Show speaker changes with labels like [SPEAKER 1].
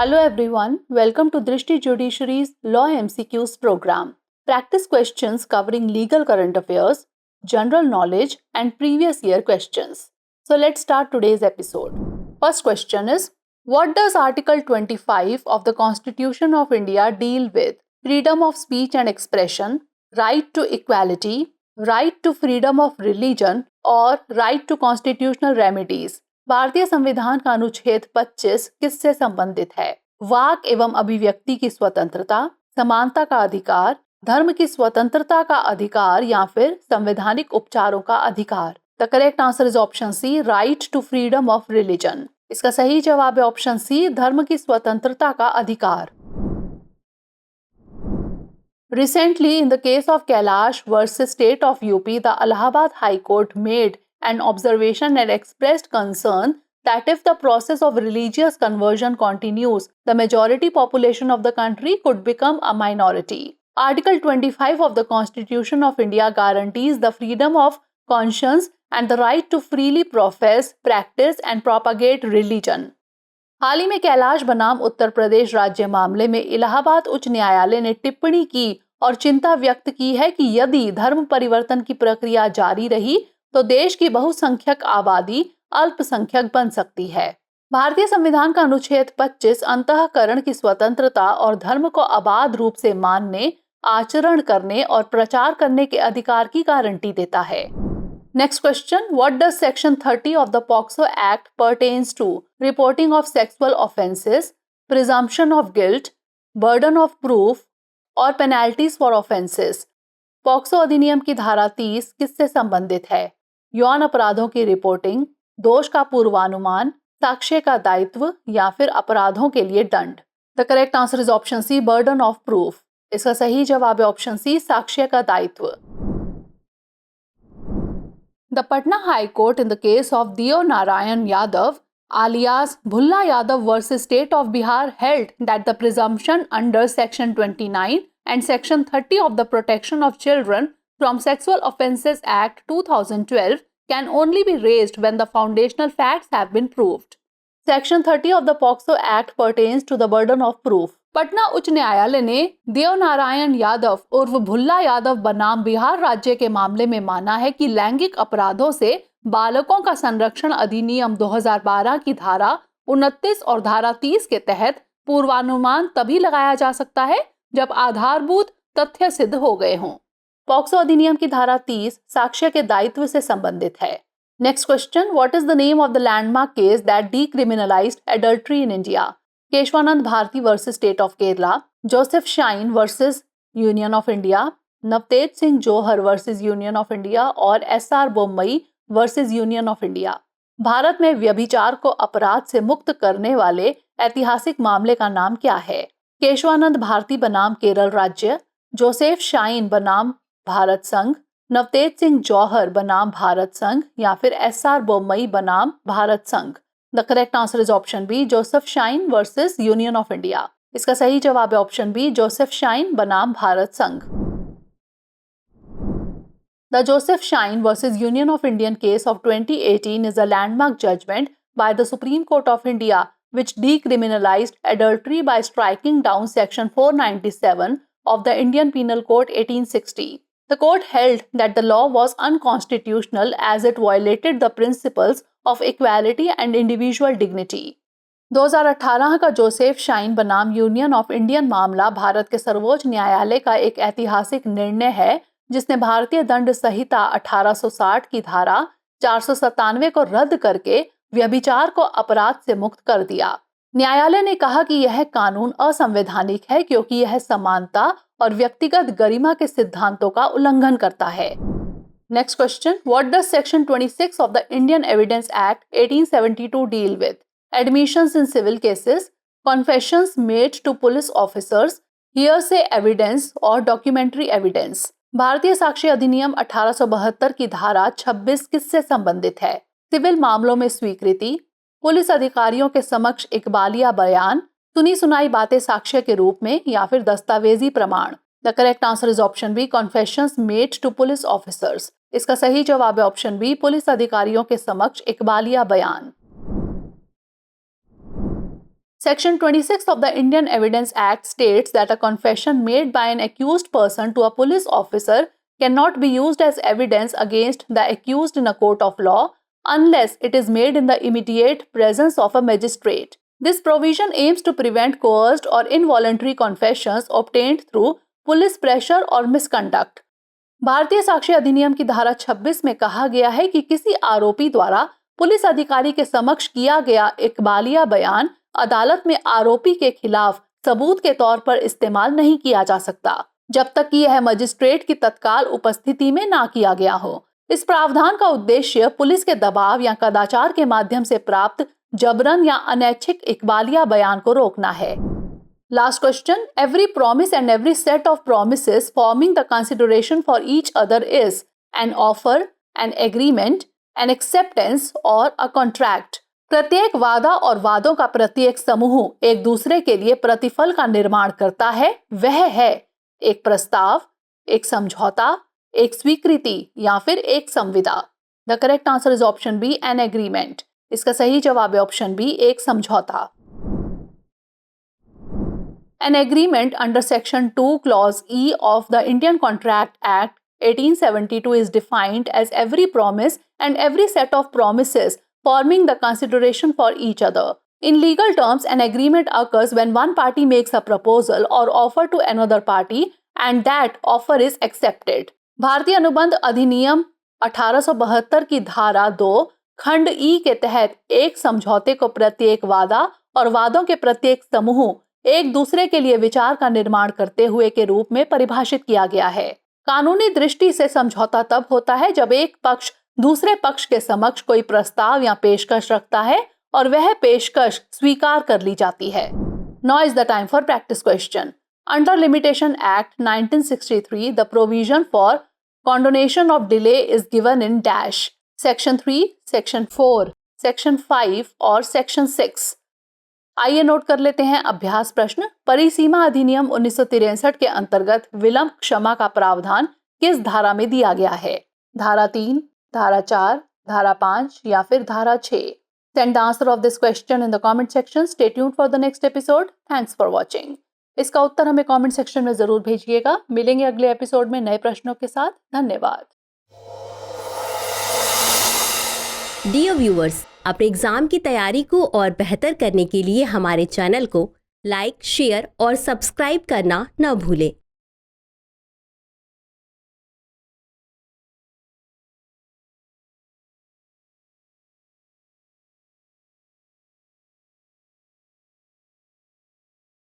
[SPEAKER 1] Hello everyone, welcome to Drishti Judiciary's Law MCQs program. Practice questions covering legal current affairs, general knowledge and previous year questions. So let's start today's episode. First question is, what does Article 25 of the Constitution of India deal with? Freedom of speech and expression, right to equality, right to freedom of religion और right to constitutional remedies. भारतीय संविधान का अनुच्छेद 25 किससे संबंधित है? वाक एवं अभिव्यक्ति की स्वतंत्रता, समानता का अधिकार, धर्म की स्वतंत्रता का अधिकार या फिर संवैधानिक उपचारों का अधिकार। The correct answer is option C, right to freedom of religion. इसका सही जवाब है ऑप्शन सी, धर्म की स्वतंत्रता का अधिकार। Recently, in the case of Kailash versus State of UP, the Allahabad High Court made an observation and expressed concern that if the process of religious conversion continues, the majority population of the country could become a minority. Article 25 of the Constitution of India guarantees the freedom of conscience and the right to freely profess, practice and propagate religion. हाल ही में कैलाश बनाम उत्तर प्रदेश राज्य मामले में इलाहाबाद उच्च न्यायालय ने टिप्पणी की और चिंता व्यक्त की है कि यदि धर्म परिवर्तन की प्रक्रिया जारी रही तो देश की बहुसंख्यक आबादी अल्पसंख्यक बन सकती है। भारतीय संविधान का अनुच्छेद 25 अंतःकरण की स्वतंत्रता और धर्म को अबाध रूप से मानने, आचरण करने और प्रचार करने के अधिकार की गारंटी देता है। Next question, what does section 30 of the POCSO Act pertains to? Reporting of sexual offences, presumption of guilt, burden of proof और penalties for offences. POCSO अधिनियम की धारा 30 किससे संबंधित है? यौन अपराधों की रिपोर्टिंग, दोष का पूर्वानुमान, साक्ष्य का दायित्व या फिर अपराधों के लिए दंड। The correct answer is option C, burden of proof. इसका सही जवाब है ऑप्शन सी, साक्ष्य का दायित्व। The Patna High Court in the case of Deo Narayan Yadav alias Bhulla Yadav versus State of Bihar held that the presumption under Section 29 and Section 30 of the Protection of Children from Sexual Offences Act 2012 can only be raised when the foundational facts have been proved. Section 30 of the POCSO Act pertains to the burden of proof. Patna उच्च न्यायालय ने देव नारायण यादव उर्फ भुल्ला यादव बनाम बिहार राज्य के मामले में माना है कि लैंगिक अपराधों से बालकों का संरक्षण अधिनियम 2012 की धारा 29 और धारा 30 के तहत पूर्वानुमान तभी लगाया जा सकता है जब आधारभूत तथ्य सिद्ध हो गए हों। पॉक्सो अधिनियम की धारा 30 साक्ष्य के दायित्व से संबंधित है। Next question, what is the name of the landmark case that decriminalised adultery in India? Kesavananda Bharati versus state of Kerala, Joseph Shine versus union of India, Navtej Singh Johar versus union of India और SR Bommai versus union of India. भारत में व्यभिचार को अपराध से मुक्त करने वाले ऐतिहासिक मामले का नाम क्या है? केशवानंद भारती बनाम केरल राज्य, जोसेफ शाइन बनाम भारत संघ, नवतेज सिंह जौहर बनाम भारत संघ या फिर एसआर बोम्मई बनाम भारत संघ। The correct answer is option B, Joseph Shine versus union of India. इसका सही जवाब है ऑप्शन बी, जोसेफ शाइन बनाम भारत संघ। The Joseph Shine versus union of Indian case of 2018 is a landmark judgment by the Supreme Court of India which decriminalized adultery by striking down section 497 of the Indian Penal Code 1860. The court held that the law was unconstitutional as it violated the principles of equality and individual dignity. 2018 का Joseph shine बनाम union of Indian मामला भारत के सर्वोच्च न्यायालय का एक ऐतिहासिक निर्णय है जिसने भारतीय दंड संहिता 1860 की धारा 497 को रद्द करके व्यभिचार को अपराध से मुक्त कर दिया। न्यायालय ने कहा कि यह कानून असंवैधानिक है क्योंकि यह समानता और व्यक्तिगत गरिमा के सिद्धांतों का उल्लंघन करता है। Next question, what does section 26 of the Indian evidence act 1872 deal with? Admissions in civil cases, confessions made to police officers, hearsay evidence और डॉक्यूमेंट्री एविडेंस। भारतीय साक्ष्य अधिनियम 1872 की धारा 26 किससे संबंधित है? सिविल मामलों में स्वीकृति, पुलिस अधिकारियों के समक्ष इकबालिया बयान, सुनी सुनाई बातें साक्ष्य के रूप में या फिर दस्तावेजी प्रमाण। The correct answer is option B, confessions made to police officers. इसका सही जवाब है ऑप्शन बी, पुलिस अधिकारियों के समक्ष इकबालिया बयान। Section 26 of the Indian Evidence Act states that a confession made by an accused person to a police officer cannot be used as evidence against the accused in a court of law unless it is made in the immediate presence of a magistrate. This provision aims to prevent coerced or involuntary confessions obtained through police pressure or misconduct. भारतीय साक्ष्य अधिनियम की धारा 26 में कहा गया है कि किसी आरोपी द्वारा पुलिस अधिकारी के समक्ष किया गया इकबालिया बयान अदालत में आरोपी के खिलाफ सबूत के तौर पर इस्तेमाल नहीं किया जा सकता जब तक कि यह मजिस्ट्रेट की तत्काल उपस्थिति में ना किया गया हो। इस प्रावधान का उद्देश्य पुलिस के दबाव या कदाचार के माध्यम से प्राप्त जबरन या अनैच्छिक इकबालिया बयान को रोकना है। Last question. Every promise and every set of promises forming the consideration for each other is an offer, an agreement, an acceptance or a contract. प्रत्येक वादा और वादों का प्रत्येक समूह एक दूसरे के लिए प्रतिफल का निर्माण करता है। वह है एक प्रस्ताव, एक समझौता, एक स्वीकृति या फिर एक संविदा। The correct answer is option B, an agreement. इसका सही जवाब है ऑप्शन बी, एक समझौता। An agreement under Section 2 Clause E of the Indian Contract Act 1872 is defined as every promise and every set of promises forming the consideration for each other. In legal terms, an agreement occurs when one party makes a proposal or offer to another party and that offer is accepted. भारतीय अनुबंध अधिनियम 1872 की धारा 2 खंड ई के तहत एक समझौते को प्रत्येक वादा और वादों के प्रत्येक समूह एक दूसरे के लिए विचार का निर्माण करते हुए के रूप में परिभाषित किया गया है। कानूनी दृष्टि से समझौता तब होता है जब एक पक्ष दूसरे पक्ष के समक्ष कोई प्रस्ताव या पेशकश रखता है और वह पेशकश स्वीकार कर ली जाती है। Now is the time for practice question. Under Limitation Act 1963, the provision for condonation of delay is given in dash Section 3, Section 4, Section 5 और Section 6. आइए नोट कर लेते हैं अभ्यास प्रश्न। परिसीमा अधिनियम 1963 के अंतर्गत विलंब क्षमा का प्रावधान किस धारा में दिया गया है? धारा 3, धारा 4, धारा 5 या फिर धारा 6? Send the answer of this question in the comment section. Stay tuned for the next episode. Thanks for watching. इसका उत्तर हमें कमेंट सेक्शन में जरूर भेजिएगा। मिलेंगे अगले एपिसोड में नए प्रश्नों के साथ। धन्यवाद।
[SPEAKER 2] डियर व्यूअर्स, अपने एग्जाम की तैयारी को और बेहतर करने के लिए हमारे चैनल को लाइक, शेयर और सब्सक्राइब करना न भूलें।